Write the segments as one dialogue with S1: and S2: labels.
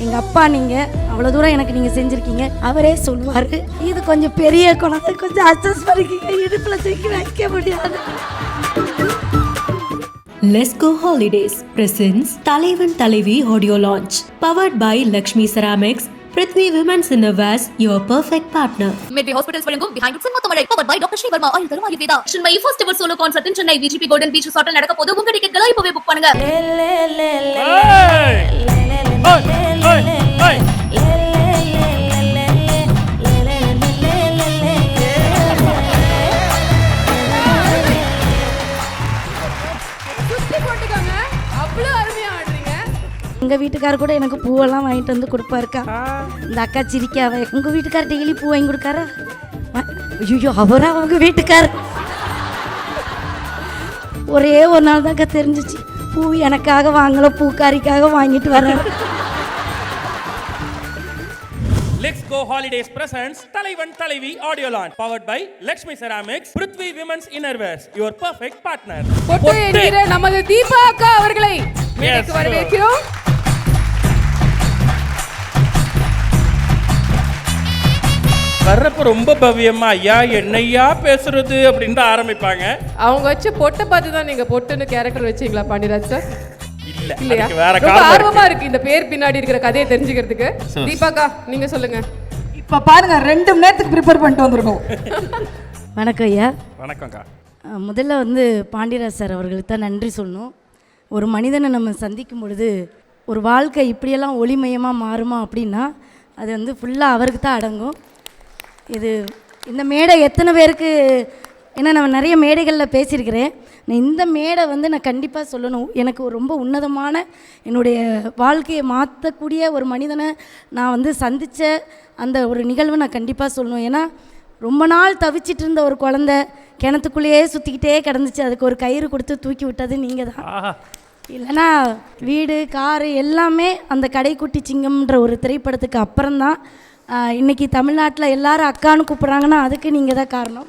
S1: எங்கள் அப்பா நீங்கள் அவ்வளோ தூரம் எனக்கு நீங்கள் செஞ்சுருக்கீங்க. அவரே சொல்லுவார், இது கொஞ்சம் பெரிய குழந்தை, கொஞ்சம் அட்ஜஸ்ட் பண்ணிக்கிங்க, இடுப்பில் தூக்கி வைக்க முடியாது.
S2: Let's Go Holidays presents Talaivan Talaivi audio launch powered by Lakshmi Ceramics, Prithvi Women's Innerwears, your perfect partner.
S3: Medway Hospitals வழங்கும் Behind It Sinmathamalai powered by Dr. Sri Verma Oil Tharum Ayurveda. Chinmay first ever solo concert in Chennai VGP Golden Beach Resort நடக்க போது. உங்க டிக்கெட்களை இப்பவே book பண்ணுங்க.
S1: எங்கள் வீட்டுக்கார் கூட எனக்கு பூவெல்லாம் வாங்கிட்டு வந்து கொடுப்பாருக்கா. இந்த அக்கா சிரிக்காவ, உங்கள் வீட்டுக்கார் டெய்லி பூ வாங்கி கொடுக்காரா? ஐயோ, அவரா அவங்க வீட்டுக்கார்? ஒரே ஒரு நாள் தான்க்கா தெரிஞ்சிச்சு, பூ எனக்காக வாங்கல, பூக்காரிக்காக வாங்கிட்டு வர்றேன்.
S4: Let's Go Holidays presents Talaivan Talaivi audio launch powered by Lakshmi Ceramics, Prithvi Women's Innerwears, your perfect partner.
S5: பொட்டு என்கிற நமது தீபா அக்கா அவர்களை மேடைக்கு வரவேற்கிறோம்.
S4: வர்றப்ப ரொம்ப பவ்யமா ஐயா என்னையா பேசுறது அப்படின்னு ஆரம்பிப்பாங்க.
S5: அவங்க வச்சு பொட்டை பார்த்து தான் நீங்க பொட்டுன்னு கேரக்டர் வச்சீங்களா பாண்டியராஜ் சார்? இல்லையா?
S4: வேற
S5: ரொம்ப ஆர்வமா இருக்கு இந்த பேர் பின்னாடி இருக்கிற கதையை தெரிஞ்சுக்கிறதுக்கு. தீபாக்கா நீங்க சொல்லுங்க.
S6: இப்ப பாருங்க 2 மணி நேரத்துக்கு ப்ரிப்பேர் பண்ணிட்டு வந்திருக்கோம்.
S1: வணக்கம் ஐயா.
S4: வணக்கம்க்கா.
S1: முதல்ல வந்து பாண்டியராஜ் சார் அவர்களுக்கு தான் நன்றி சொல்லணும். ஒரு மனிதனை நம்ம சந்திக்கும் பொழுது ஒரு வாழ்க்கை இப்படியெல்லாம் ஒளிமயமாக மாறுமா அப்படின்னா அது வந்து ஃபுல்லாக அவருக்கு தான் அடங்கும். இந்த மேடை எத்தனை பேருக்கு, ஏன்னா நான் நிறைய மேடைகளில் பேசியிருக்கிறேன், இந்த மேடை வந்து நான் கண்டிப்பாக சொல்லணும். எனக்கு ரொம்ப உன்னதமான என்னுடைய வாழ்க்கையை மாற்றக்கூடிய ஒரு மனிதனை நான் வந்து சந்தித்த அந்த ஒரு நிகழ்வை நான் கண்டிப்பாக சொல்லணும். ஏன்னா ரொம்ப நாள் தவிச்சிட்டு இருந்த ஒரு குழந்தை கிணத்துக்குள்ளேயே சுற்றிக்கிட்டே கிடந்துச்சு, அதுக்கு ஒரு கயிறு கொடுத்து தூக்கி விட்டது நீங்கள் தான். இல்லைனா வீடு காரு எல்லாமே அந்த கடைக்குட்டி சிங்கம்ன்ற ஒரு திரைப்படத்துக்கு அப்புறம்தான் இன்றைக்கி தமிழ்நாட்டில் எல்லாரும் அக்கான்னு கூப்பிட்றாங்கன்னா அதுக்கு நீங்கள் தான் காரணம்.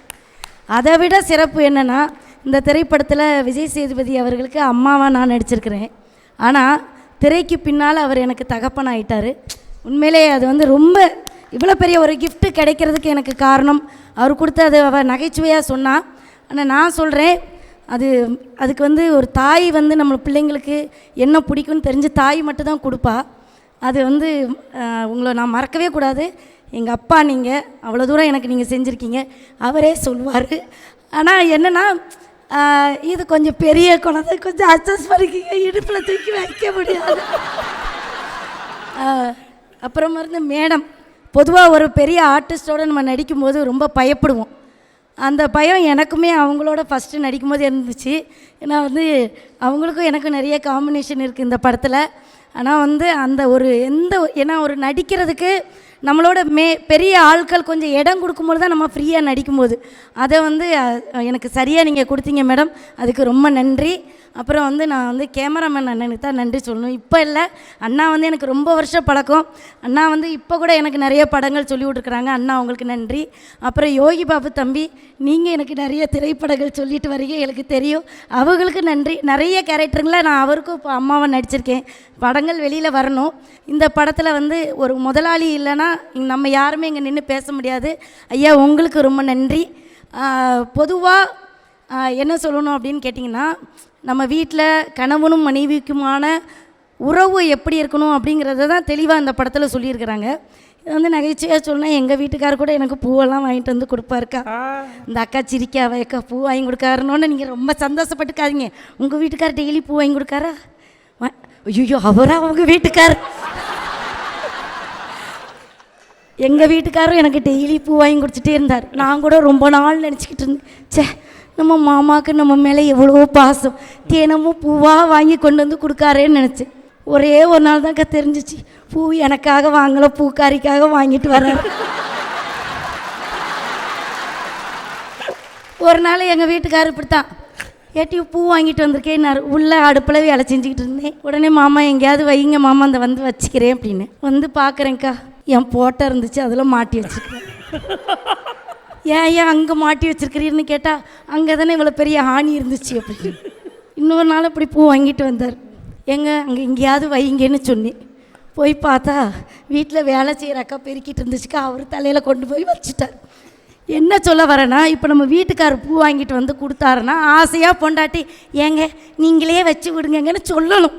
S1: அதை விட சிறப்பு என்னென்னா, இந்த திரைப்படத்தில் விஜய் சேதுபதி அவர்களுக்கு அம்மாவாக நான் நடிச்சிருக்கிறேன். ஆனால் திரைக்கு பின்னால் அவர் எனக்கு தகப்பன் ஆகிட்டார். உண்மையிலே அது வந்து ரொம்ப இவ்வளோ பெரிய ஒரு கிஃப்ட்டு கிடைக்கிறதுக்கு எனக்கு காரணம் அவர் கொடுத்து அது அவள் நகைச்சுவையாக சொன்னான். ஆனால் நான் சொல்கிறேன், அதுக்கு வந்து ஒரு தாய் வந்து நம்ம பிள்ளைங்களுக்கு என்ன பிடிக்கும்னு தெரிஞ்சு தாய் மட்டும்தான் கொடுப்பா. அது வந்து உங்களை நான் மறக்கவே கூடாது. எங்கள் அப்பா நீங்கள் அவ்வளோ தூரம் எனக்கு நீங்கள் செஞ்சுருக்கீங்க, அவரே சொல்லுவார். ஆனால் என்னென்னா, இது கொஞ்சம் பெரிய குழந்தை, கொஞ்சம் அட்ஜஸ்ட் பண்ணிக்கிங்க, இடுப்பில் தூக்கி வைக்க முடியாது. அப்புறம் இருந்து மேடம், பொதுவாக ஒரு பெரிய ஆர்டிஸ்டோடு நம்ம நடிக்கும்போது ரொம்ப பயப்படுவோம். அந்த பயம் எனக்குமே அவங்களோட ஃபஸ்ட்டு நடிக்கும்போது இருந்துச்சு. ஏன்னா வந்து அவங்களுக்கும் எனக்கும் நிறைய காம்பினேஷன் இருக்குது இந்த படத்தில். ஆனால் வந்து அந்த ஒரு ஏன்னா ஒரு நடிக்கிறதுக்கு நம்மளோட பெரிய ஆட்கள் கொஞ்சம் இடம் கொடுக்கும்போது தான் நம்ம ஃப்ரீயாக நடிக்கும்போது அதை வந்து எனக்கு சரியாக நீங்கள் கொடுத்தீங்க மேடம், அதுக்கு ரொம்ப நன்றி. அப்புறம் வந்து நான் வந்து கேமராமேன் அண்ணனுக்கு தான் நன்றி சொல்லணும். இப்போ இல்லை, அண்ணா வந்து எனக்கு ரொம்ப வருஷம் பழக்கம். அண்ணா வந்து இப்போ கூட எனக்கு நிறைய படங்கள் சொல்லி விட்ருக்குறாங்க. அண்ணா அவங்களுக்கு நன்றி. அப்புறம் யோகி பாபு தம்பி, நீங்கள் எனக்கு நிறைய திரைப்படங்கள் சொல்லிட்டு வரீங்க, எனக்கு தெரியும், அவங்களுக்கு நன்றி. நிறைய கேரக்டருங்களை நான் அவருக்கும் இப்போ அம்மாவை நடிச்சிருக்கேன். படங்கள் வெளியில் வரணும். இந்த படத்தில் வந்து ஒரு முதலாளி இல்லைன்னா நம்ம யாருமே இங்கே நின்று பேச முடியாது. ஐயா உங்களுக்கு ரொம்ப நன்றி. பொதுவாக என்ன சொல்லணும் அப்படின்னு கேட்டிங்கன்னா, நம்ம வீட்டில் கணவனும் மனைவிக்குமான உறவு எப்படி இருக்கணும் அப்படிங்கிறத தான் தெளிவாக இந்த படத்தில் சொல்லியிருக்கிறாங்க. இது வந்து நகைச்சுவையாக சொன்னால் எங்கள் வீட்டுக்கார் கூட எனக்கு பூவெல்லாம் வாங்கிட்டு வந்து கொடுப்பாருக்கா. இந்த அக்கா சிரிக்காவ, அக்கா பூ வாங்கி கொடுக்காருன்னு நீங்கள் ரொம்ப சந்தோஷப்பட்டுக்காதீங்க. உங்கள் வீட்டுக்கார் டெய்லி பூ வாங்கி கொடுக்காரா? ஐயோ, அவரா அவங்க வீட்டுக்கார்? எங்கள் வீட்டுக்காரரும் எனக்கு டெய்லி பூ வாங்கி கொடுத்துட்டே இருந்தார். நான் கூட ரொம்ப நாள் நினச்சிக்கிட்டு இருந்தேன், சே நம்ம மாமாவுக்கு நம்ம மேலே எவ்வளோ பாசம், தினமும் பூவாக வாங்கி கொண்டு வந்து கொடுக்காரேன்னு நினச்சேன். ஒரே ஒரு நாள் தான்க்கா தெரிஞ்சிச்சு, பூ எனக்காக வாங்கலை, பூக்காரிக்காக வாங்கிட்டு வர்றேன். ஒரு நாள் எங்கள் வீட்டுக்காரர் இப்படித்தான், ஏட்டி பூ வாங்கிட்டு வந்திருக்கேன், உள்ள அடுப்பில் வேலை செஞ்சுக்கிட்டு இருந்தேன். உடனே மாமா எங்கேயாவது வைங்க மாமா, அந்த வந்து வச்சுக்கிறேன் அப்படின்னு வந்து பார்க்குறேங்க்கா, என் போட்டோ இருந்துச்சு, அதில் மாட்டி வச்சுக்கிறேன். ஏன் அங்கே மாட்டி வச்சுருக்கிறீன்னு கேட்டால், அங்கே தானே இவ்வளோ பெரிய ஆணி இருந்துச்சு அப்படின்னு. இன்னொரு நாள் இப்படி பூ வாங்கிட்டு வந்தார், எங்கே அங்கே எங்கேயாவது வைங்கன்னு சொன்னேன். போய் பார்த்தா வீட்டில் வேலை செய்கிற அக்கா பெருக்கிட்டு இருந்துச்சுக்கா, அவர் தலையில் கொண்டு போய் வச்சுட்டார். என்ன சொல்ல வரேன்னா, இப்போ நம்ம வீட்டுக்காரர் பூ வாங்கிட்டு வந்து கொடுத்தாருன்னா ஆசையாக பொண்டாட்டி ஏங்க நீங்களே வச்சு விடுங்கன்னு சொல்லணும்.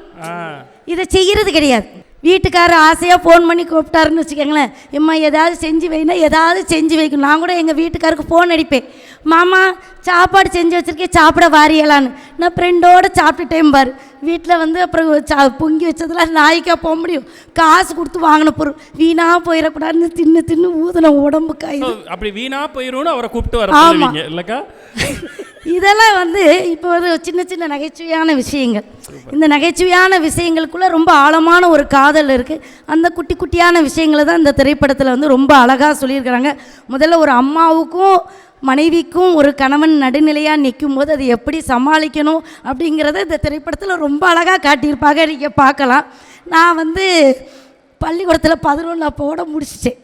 S1: இதை செய்கிறது கிடையாது. வீட்டுக்காரர் ஆசையாக ஃபோன் பண்ணி கூப்பிட்டாருன்னு வச்சுக்கோங்களேன், எம்மா ஏதாவது செஞ்சு வைனா ஏதாவது செஞ்சு வைக்கணும். நான் கூட எங்கள் வீட்டுக்காருக்கு ஃபோன் அடிப்பேன், மாமா சாப்பாடு செஞ்சு வச்சுருக்கேன் சாப்பிட வாரியலான்னு. நான் ஃப்ரெண்டோடு சாப்பிட்டுட்டேன் பாரு. வீட்டில் வந்து அப்புறம் பொங்கி வச்சதெல்லாம் நாய்க்கா போக முடியும்? காசு கொடுத்து வாங்கின பொருள் வீணாக போயிடக்கூடாதுன்னு தின்னு தின்னு ஊதின உடம்பு காய்
S4: அப்படி வீணாக போயிடும்னு அவரை கூப்பிட்டு வர இல்லைக்கா.
S1: இதெல்லாம் வந்து இப்போ ஒரு சின்ன சின்ன நகைச்சுவையான விஷயங்கள். இந்த நகைச்சுவையான விஷயங்களுக்குள்ளே ரொம்ப ஆழமான ஒரு காதல் இருக்குது. அந்த குட்டி குட்டியான விஷயங்களை தான் இந்த திரைப்படத்தில் வந்து ரொம்ப அழகாக சொல்லியிருக்கிறாங்க. முதல்ல ஒரு அம்மாவுக்கும் மனைவிக்கும் ஒரு கணவன் நடுநிலையாக நிற்கும் போது அதை எப்படி சமாளிக்கணும் அப்படிங்கிறத இந்த திரைப்படத்தில் ரொம்ப அழகாக காட்டியிருப்பாங்க. நீங்கள் பார்க்கலாம். நான் வந்து பள்ளிக்கூடத்தில் 11 அப்போட முடிச்சிட்டேன்.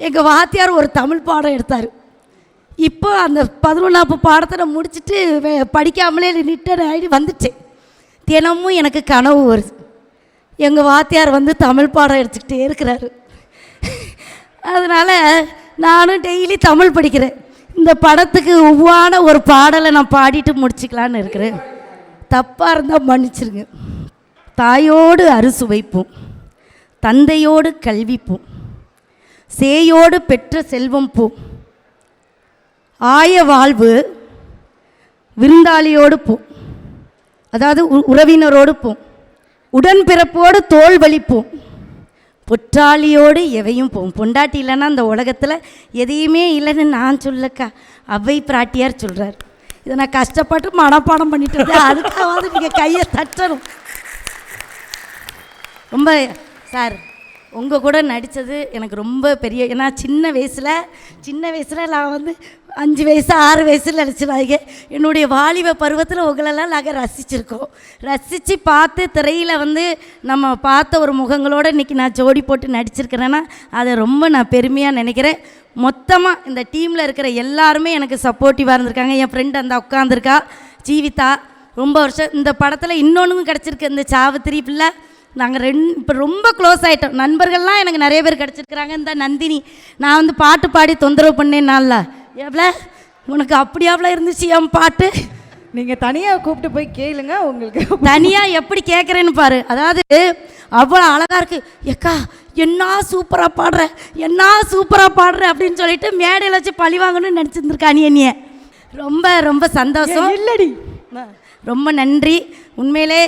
S1: எங்கள் வாத்தியார் ஒரு தமிழ் பாடம் எடுத்தார். இப்போ அந்த 11 பாடத்தை நான் முடிச்சுட்டு படிக்காமலே ரிட்டர்ன் ஆகி வந்துட்டேன். தினமும் எனக்கு கனவு வருது, எங்கள் வாத்தியார் வந்து தமிழ் பாடம் எடுத்துக்கிட்டே இருக்கிறாரு. அதனால் நானும் டெய்லி தமிழ் படிக்கிறேன். இந்த படத்துக்கு ஒவ்வான ஒரு பாடலை நான் பாடிட்டு முடிச்சுக்கலான்னு இருக்கிறேன். தப்பாக இருந்தால் மன்னிச்சிருங்க. தாயோடு அறுசுவைப்போம், தந்தையோடு கல்விப்போம், சேயோடு பெற்ற செல்வம் போம், ஆய வாழ்வு விருந்தாளியோடு போம், அதாவது உறவினரோடு போம், உடன்பிறப்போடு தோல் வலிப்போம், பொற்றாளியோடு எவையும் போகும். பொண்டாட்டி இல்லைன்னா அந்த உலகத்தில் எதையுமே இல்லைன்னு நான் சொல்லக்கா, அவை பிராட்டியார் சொல்கிறார். இதை நான் கஷ்டப்பட்டு மனப்பாடம் பண்ணிட்டு இருந்தேன். அதுக்காவது நீங்கள் கையை தட்டணும். ரொம்ப சார் உங்கள் கூட நடித்தது எனக்கு ரொம்ப பெரிய, ஏன்னா சின்ன வயசில் நான் வந்து 5 வயசு 6 வயசில் நடிச்சிடாங்க. என்னுடைய வாலிப பருவத்தில் உங்களெல்லாம் நாங்கள் ரசித்து பார்த்து திரையில் வந்து நம்ம பார்த்த ஒரு முகங்களோடு இன்றைக்கி நான் ஜோடி போட்டு நடிச்சிருக்கிறேன்னா அதை ரொம்ப நான் பெருமையாக நினைக்கிறேன். மொத்தமாக இந்த டீமில் இருக்கிற எல்லாருமே எனக்கு சப்போர்ட்டிவாக இருந்திருக்காங்க. என் ஃப்ரெண்டு அந்த உட்காந்துருக்கா ஜீவிதா, ரொம்ப வருஷம் இந்த படத்தில் இன்னொன்றும் கிடச்சிருக்கு. இந்த சாவித்திரி பிள்ளை நாங்கள் இப்போ ரொம்ப க்ளோஸ் ஆகிட்டோம். நண்பர்கள்லாம் எனக்கு நிறைய பேர் கிடச்சிருக்கிறாங்க. இந்த நந்தினி, நான் வந்து பாட்டு பாடி தொந்தரவு பண்ணேன்னால எவ்வளோ உனக்கு அப்படியாவில் இருந்துச்சு என் பாட்டு.
S6: நீங்கள் தனியாக கூப்பிட்டு போய் கேளுங்க, உங்களுக்கு
S1: தனியாக எப்படி கேட்குறேன்னு பாரு. அதாவது அவ்வளோ அழகாக இருக்குது. எக்கா என்ன சூப்பராக பாடுற அப்படின்னு சொல்லிட்டு மேடையில் வச்சு பழி வாங்கணும்னு நினச்சிருந்துருக்கா நீ என்னைய. ரொம்ப ரொம்ப சந்தோஷம்.
S6: இல்லடி,
S1: ரொம்ப நன்றி உண்மையிலே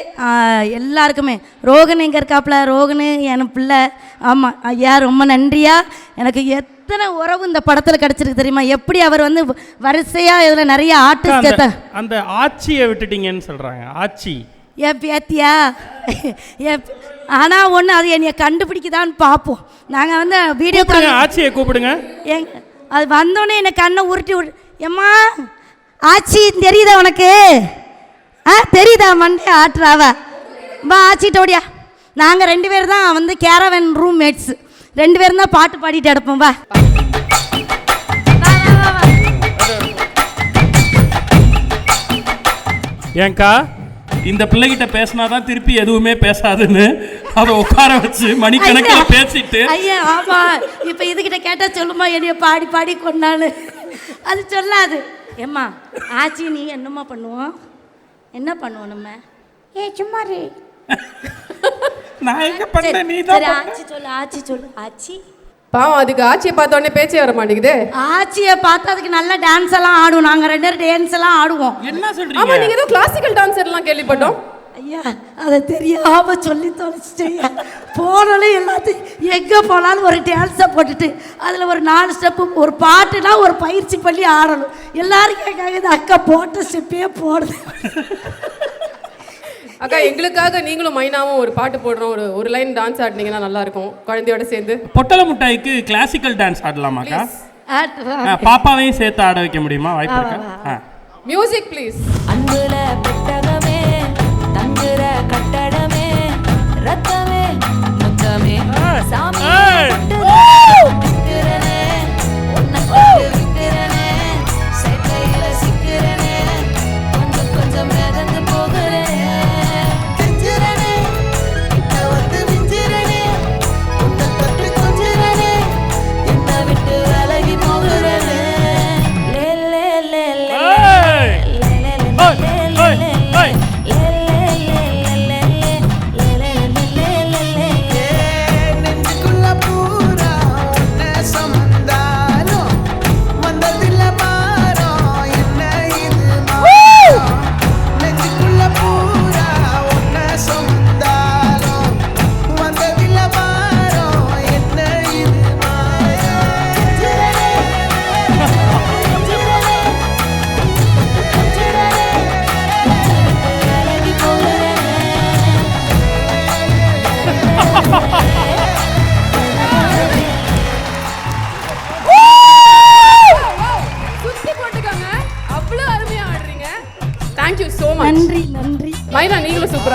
S1: எல்லாருக்குமே. ரோகன் எங்கே இருக்காப்புல, ரோகனு என் பிள்ளை. ஆமாம் ஐயா, ரொம்ப நன்றியா. எனக்கு எத்தனை உறவு இந்த படத்தில் கிடச்சிருக்கு தெரியுமா? எப்படி அவர் வந்து வரிசையாக இதில் நிறைய ஆர்டிஸ்ட்.
S4: அந்த ஆட்சியை விட்டுட்டீங்கன்னு சொல்கிறாங்க. ஆட்சி
S1: என் பேத்தியா ஆனால் ஒன்று அது என்னைய கண்டுபிடிக்குதான்னு பார்ப்போம். நாங்கள் வந்து வீடியோ கால்
S4: ஆட்சியை கூப்பிடுங்க.
S1: அது வந்தோடனே என்னை கண்ணை உருட்டி எம்மா ஆச்சி தெரியுதா உனக்கு? தெரியுதா? மண்டே ஆட்டுறாவ வா ஆச்சிட்ட ஓடியா. நாங்கள் 2 பேர் தான் வந்து கேரவன் ரூம் மேட்ஸ், 2 பேரும் தான் பாட்டு பாடிட்டு எடுப்போம். வா
S4: ஏங்கா இந்த பிள்ளைகிட்ட பேசினாதான் திருப்பி எதுவுமே பேசாதுன்னு அதை உட்கார வச்சு மணிக்கணக்கில் பேசிட்டு.
S1: ஐயா ஆமா, இப்போ இதுகிட்ட கேட்டால் சொல்லுமா என்னைய பாடி பாடி கொண்டான்னு. அது சொல்லாது. ஏம்மா ஆச்சி நீ என்னம்மா பண்ணுவோம், என்ன பண்ணுவோம் நம்ம? சும்மா
S4: நான் எங்க பண்ண நீ தான்.
S1: ஆச்சி சொல்லு ஆச்சி.
S5: பாவம், அதுக்கு ஆட்சியை பார்த்த உடனே பேச்சே வர மாட்டேங்குது.
S1: ஆச்சியை பார்த்து அதுக்கு நல்ல டான்ஸ் எல்லாம் ஆடுவோம். நாங்கள் 2 பேரும் டான்ஸ் எல்லாம் ஆடுவோம்.
S4: என்ன சொல்றீங்க?
S5: ஆமா, நீங்க ஏதோ கிளாசிக்கல் டான்ஸர் எல்லாம் கேள்விப்பட்டோம்.
S1: ஐயா அதை தெரியாம சொல்லி தொலைச்சிட்டேன். போனாலும் எல்லாத்தையும் எங்கே போனாலும் ஒரு டான்ஸை போட்டுட்டு அதில் ஒரு 4 ஸ்டெப்பு, ஒரு பாட்டுனா ஒரு பயிற்சி பண்ணி ஆடணும். எல்லாரும் கேட்காங்க அக்கா போட்ட ஸ்டெப்பே போடுது.
S5: அக்கா எங்களுக்காக நீங்களும் மைனாவும் ஒரு பாட்டு போடுறோம், ஒரு லைன் டான்ஸ் ஆடினீங்கன்னா நல்லா இருக்கும் குழந்தையோட சேர்ந்து.
S4: பொட்டல முட்டாய்க்கு கிளாசிக்கல் டான்ஸ் ஆடலாமாக்கா? பாப்பாவையும் சேர்த்து ஆட வைக்க முடியுமா? வாய்ப்பு இருக்கா?
S5: Music please.
S7: அன்புல பெட்டகமே, தங்குற கட்டடமே, ரத்தமே முத்தமே, சாமி விக்கிறனே, உன்னை விக்கிறனே, சேட்டையில சிக்கிறனே, கொஞ்சம் கொஞ்சம் மிதந்து போகிறேன். கெஞ்சுறனே, கிட்ட வந்து மிஞ்சுறனே,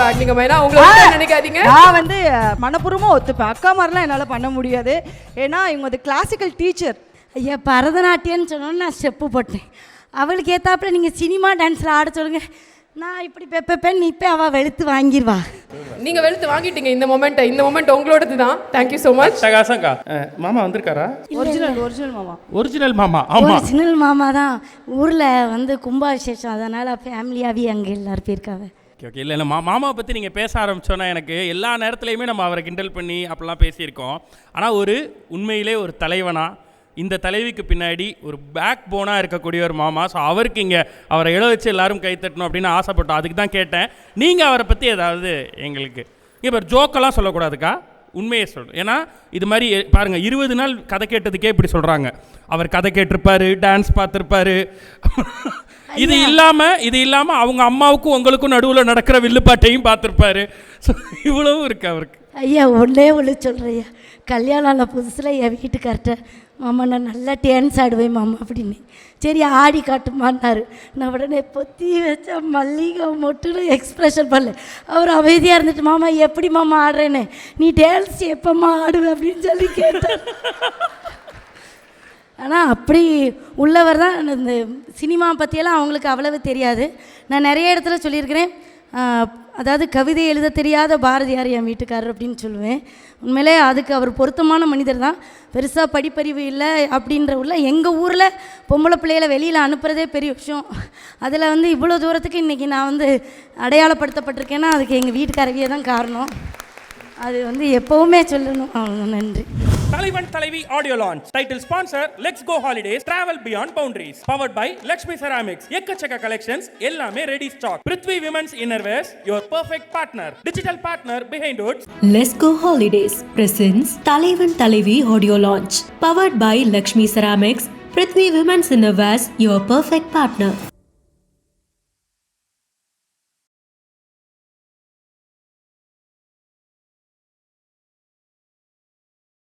S5: ஆடினீங்க மைனா. உங்களை நினைக்காதீங்க.
S6: நான் வந்து மனப்பூர்வமாக ஒத்துப்பேன். அக்கா மாதிரிலாம் என்னால் பண்ண முடியாது. ஏன்னா இவங்க வந்து கிளாசிக்கல் டீச்சர்.
S1: ஐயா பரதநாட்டியம்னு சொன்னோன்னு நான் ஸ்டெப்பு போட்டேன். அவளுக்கு ஏற்றாப்புல நீங்கள் சினிமா டான்ஸில் ஆட சொல்லுங்கள், நான் இப்படி பெப்பேன் நிற்பேன், அவள் வெளுத்து வாங்கிடுவா.
S5: நீங்க வெளுத்து வாங்கிட்டீங்க இந்த மொமெண்ட் உங்களோடது தான். Thank you so much.
S4: சகாசங்கா மாமா வந்திருக்காரா?
S6: ஒரிஜினல் மாமா.
S4: ஒரிஜினல் மாமா. ஆமா,
S1: ஒரிஜினல் மாமா தான். ஊரில் வந்து கும்பாபிஷேகம், அதனால் ஃபேமிலியாகவே அங்கே எல்லோரும் போயிருக்காங்க.
S4: ஓகே இல்லை இல்லை மாமாவை பற்றி நீங்கள் பேச ஆரம்பிச்சோன்னா எனக்கு எல்லா நேரத்துலையுமே நம்ம அவரை கிண்டல் பண்ணி அப்படிலாம் பேசியிருக்கோம். ஆனால் ஒரு உண்மையிலே ஒரு தலைவனாக இந்த தலைவிக்கு பின்னாடி ஒரு பேக் போனாக இருக்கக்கூடிய ஒரு மாமா. ஸோ அவருக்கு இங்கே அவரை இட வச்சு எல்லாரும் கைத்தட்டணும் அப்படின்னு ஆசைப்பட்டோம். அதுக்கு தான் கேட்டேன். நீங்கள் அவரை பற்றி ஏதாவது எங்களுக்கு இப்போ ஜோக்கெல்லாம் சொல்லக்கூடாதுக்கா, உண்மையை சொல்கிறேன். ஏன்னா இது மாதிரி பாருங்கள், 20 நாள் கதை கேட்டதுக்கே இப்படி சொல்கிறாங்க. அவர் கதை கேட்டிருப்பாரு, டான்ஸ் பார்த்துருப்பாரு. இது இல்லாமல் அவங்க அம்மாவுக்கும் உங்களுக்கும் நடுவில் நடக்கிற வில்லுப்பாட்டையும் பார்த்துருப்பாரு. ஸோ இவ்வளவும் இருக்குது அவருக்கு.
S1: ஐயா ஒன்றே சொல்கிறேன். கல்யாணம் ஆன புதுசில் என் வீட்டுக்கார்ட்ட, மாமா நான் நல்லா டான்ஸ் ஆடுவேன் மாமா அப்படின்னு. சரி ஆடி காட்டுமான்னாரு. நான் உடனே பொத்தி வச்ச மல்லிகை மொட்டுன்னு எக்ஸ்ப்ரெஷன் பண்ணல. அவர் அமைதியாக இருந்துட்டு, மாமா எப்படி மாமா ஆடுறேன்னு, நீ டான்ஸ் எப்போம்மா ஆடுவேன் அப்படின்னு சொல்லி கேட்டேன். ஆனால் அப்படி உள்ளவர் தான். இந்த சினிமா பற்றியெல்லாம் அவங்களுக்கு அவ்வளவு தெரியாது. நான் நிறைய இடத்துல சொல்லியிருக்கிறேன். அதாவது கவிதை எழுத தெரியாத பாரதியார் என் வீட்டுக்காரர் அப்படின்னு சொல்லுவேன். உண்மையிலே அதுக்கு அவர் பொருத்தமான மனிதர் தான். பெருசாக படிப்பறிவு இல்லை அப்படின்ற உள்ள எங்கள் ஊரில் பொம்பளை பிள்ளைகளை வெளியில் அனுப்புகிறதே பெரிய விஷயம். அதில் வந்து இவ்வளோ தூரத்துக்கு இன்றைக்கி நான் வந்து அடையாளப்படுத்தப்பட்டிருக்கேன்னா அதுக்கு எங்கள் வீட்டுக்காரவியே தான் காரணம். அது வந்து எப்போவுமே சொல்லணும். நன்றி.
S4: Thalaivan Thalaivi audio launch. Title sponsor Let's Go Holidays, travel beyond boundaries. Powered by Lakshmi Ceramics. எக்கச்சக்க கலெக்ஷன்ஸ், எல்லாமே ready stock. Prithvi women's innerwears, your perfect partner. Digital partner Behindwoods.
S2: Let's Go Holidays presents தலைவன் தலைவி audio launch. Powered by Lakshmi Ceramics, Prithvi Women's Innerwears, your perfect partner.